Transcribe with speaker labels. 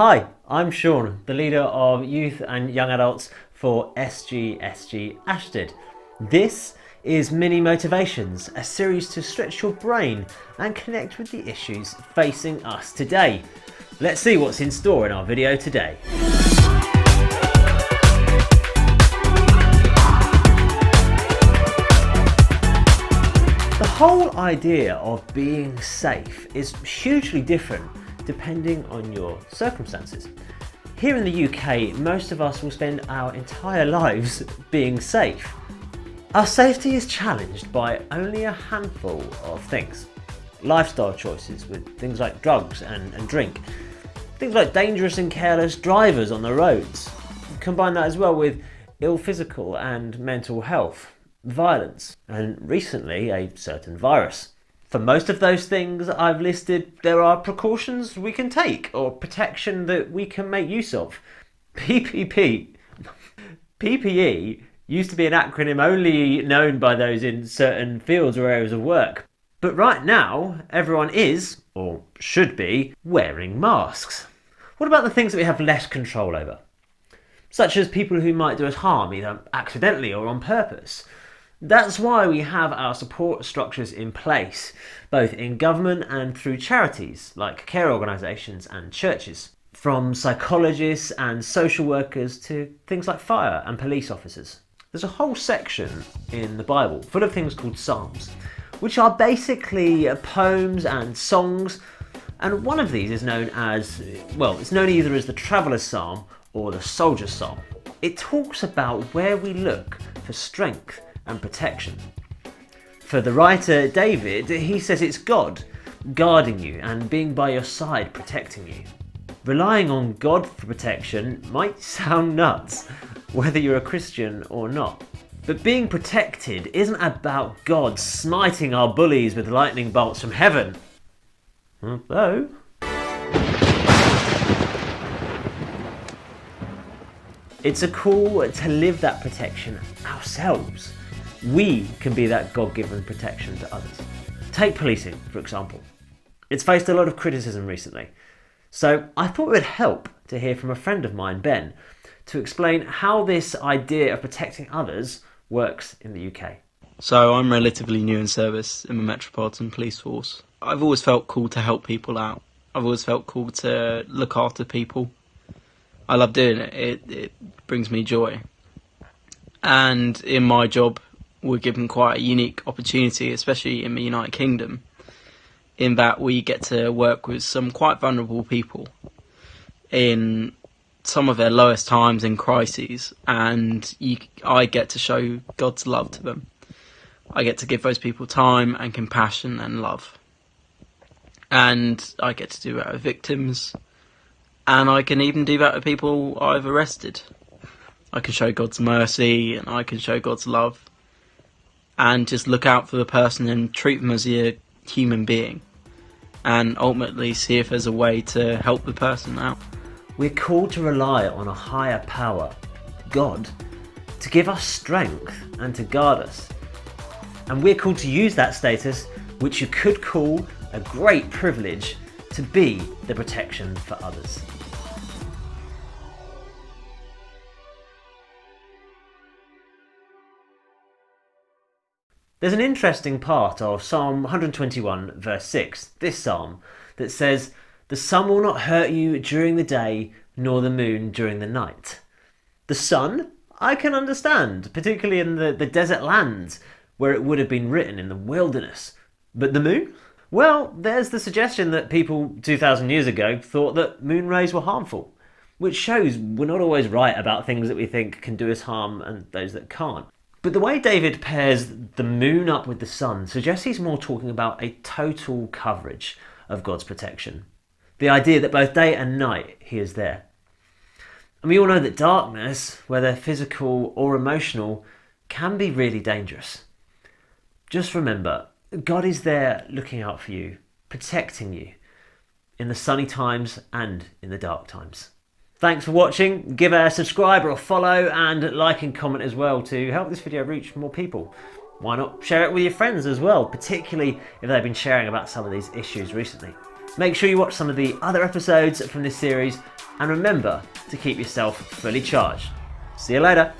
Speaker 1: Hi, I'm Sean, the leader of youth and young adults for SGSG Ashtead. This is Mini Motivations, a series to stretch your brain and connect with the issues facing us today. Let's see what's in store in our video today. The whole idea of being safe is hugely different depending on your circumstances. Here in the UK, most of us will spend our entire lives being safe. Our safety is challenged by only a handful of things. Lifestyle choices with things like drugs and drink. Things like dangerous and careless drivers on the roads. Combine that as well with ill physical and mental health, violence, and recently a certain virus. For most of those things I've listed, there are precautions we can take or protection that we can make use of. PPE used to be an acronym only known by those in certain fields or areas of work. But right now, everyone is, or should be, wearing masks. What about the things that we have less control over? Such as people who might do us harm, either accidentally or on purpose. That's why we have our support structures in place, both in government and through charities like care organisations and churches. From psychologists and social workers to things like fire and police officers. There's a whole section in the Bible full of things called Psalms, which are basically poems and songs, and one of these is known as, well, it's known either as the Traveller's Psalm or the Soldier's Psalm. It talks about where we look for strength and protection. For the writer David, he says it's God guarding you and being by your side protecting you. Relying on God for protection might sound nuts, whether you're a Christian or not. But being protected isn't about God smiting our bullies with lightning bolts from heaven. Although, it's a call to live that protection ourselves. We can be that God-given protection to others. Take policing, for example. It's faced a lot of criticism recently. So I thought it would help to hear from a friend of mine, Ben, to explain how this idea of protecting others works in the UK.
Speaker 2: So I'm relatively new in service in the Metropolitan Police Force. I've always felt called to help people out. I've always felt called to look after people. I love doing it. It brings me joy. And in my job, we're given quite a unique opportunity, especially in the United Kingdom, in that we get to work with some quite vulnerable people in some of their lowest times in crises, and I get to show God's love to them. I get to give those people time and compassion and love. And I get to do that with victims, and I can even do that with people I've arrested. I can show God's mercy and I can show God's love and just look out for the person and treat them as a human being and ultimately see if there's a way to help the person out.
Speaker 1: We're called to rely on a higher power, God, to give us strength and to guard us. And we're called to use that status, which you could call a great privilege, to be the protection for others. There's an interesting part of Psalm 121 verse 6, this psalm, that says, "The sun will not hurt you during the day, nor the moon during the night." The sun, I can understand, particularly in the desert lands, where it would have been written in the wilderness. But the moon? Well, there's the suggestion that people 2,000 years ago thought that moon rays were harmful, which shows we're not always right about things that we think can do us harm and those that can't. But the way David pairs the moon up with the sun suggests he's more talking about a total coverage of God's protection. The idea that both day and night he is there. And we all know that darkness, whether physical or emotional, can be really dangerous. Just remember, God is there looking out for you, protecting you, in the sunny times and in the dark times. Thanks for watching. Give a subscribe or a follow and like and comment as well to help this video reach more people. Why not share it with your friends as well, particularly if they've been sharing about some of these issues recently. Make sure you watch some of the other episodes from this series And remember to keep yourself fully charged. See you later.